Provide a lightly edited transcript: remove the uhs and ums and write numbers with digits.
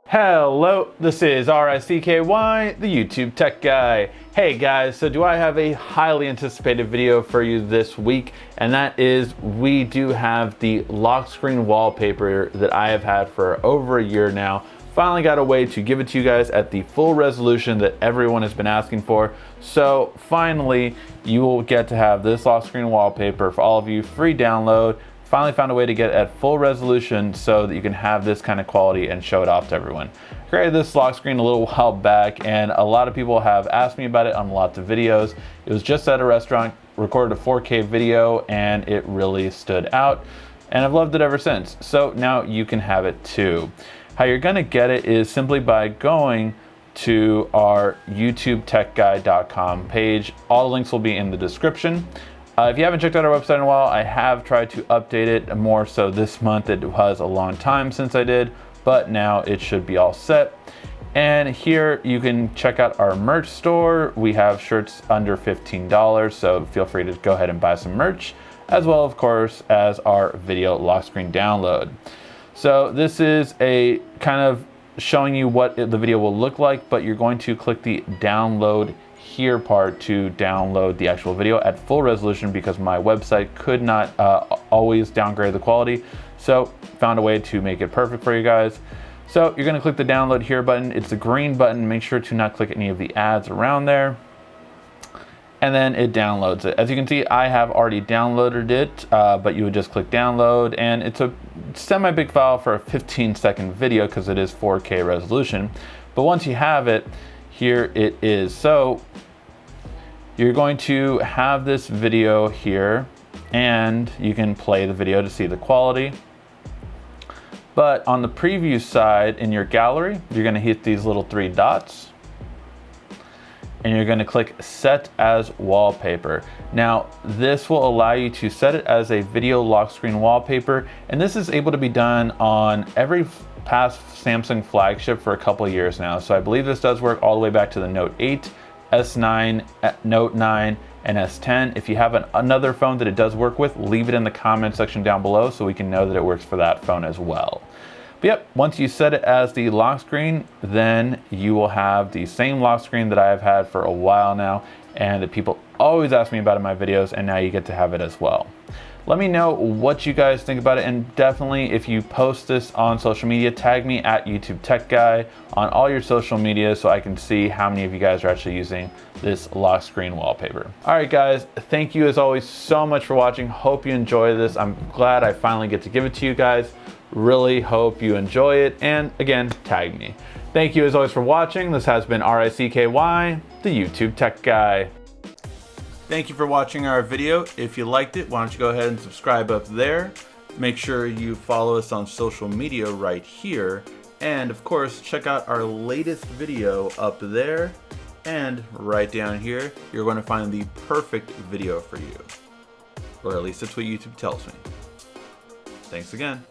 Hello, this is RICKY, the YouTube Tech Guy. Hey guys, so do I have a highly anticipated video for you this week, and that is we do have the lock screen wallpaper that I have had for over a year now. Finally got a way to give it to you guys at the full resolution that everyone has been asking for. So finally, you will get to have this lock screen wallpaper for all of you, free download. Finally found a way to get at full resolution so that you can have this kind of quality and show it off to everyone. Created this lock screen a little while back, and a lot of people have asked me about it on lots of videos. It was just at a restaurant, recorded a 4K video, and it really stood out, and I've loved it ever since. So now you can have it too. How you're gonna get it is simply by going to our YouTubeTechGuy.com page. All the links will be in the description. If you haven't checked out our website in a while, I have tried to update it more so this month. It was a long time since I did, but now it should be all set. And here you can check out our merch store. We have shirts under $15, so feel free to go ahead and buy some merch, as well, of course, as our video lock screen download. So this is a kind of showing you what the video will look like, but you're going to click the download here part to download the actual video at full resolution because my website could not always downgrade the quality. So found a way to make it perfect for you guys. So you're gonna click the download here button. It's a green button. Make sure to not click any of the ads around there. And then it downloads it. As you can see, I have already downloaded it, but you would just click download, and it's a semi-big file for a 15-second video because it is 4K resolution. But once you have it, here it is. So you're going to have this video here, and you can play the video to see the quality. But on the preview side in your gallery, you're gonna hit these little three dots, and you're gonna click Set as Wallpaper. Now, this will allow you to set it as a video lock screen wallpaper, and this is able to be done on every past Samsung flagship for a couple of years now. So I believe this does work all the way back to the Note 8, S9, Note 9, and S10. If you have another phone that it does work with, leave it in the comment section down below so we can know that it works for that phone as well. But yep, once you set it as the lock screen, then you will have the same lock screen that I have had for a while now, and that people always ask me about in my videos, and now you get to have it as well. Let me know what you guys think about it, and definitely if you post this on social media, tag me at YouTube Tech Guy on all your social media so I can see how many of you guys are actually using this lock screen wallpaper. All right guys, thank you as always so much for watching. Hope you enjoy this. I'm glad I finally get to give it to you guys. Really hope you enjoy it, and again, tag me. Thank you as always for watching. This has been RICKY, the YouTube Tech Guy. Thank you for watching our video. If you liked it, why don't you go ahead and subscribe up there. Make sure you follow us on social media right here. And of course, check out our latest video up there. And right down here, you're going to find the perfect video for you. Or at least that's what YouTube tells me. Thanks again.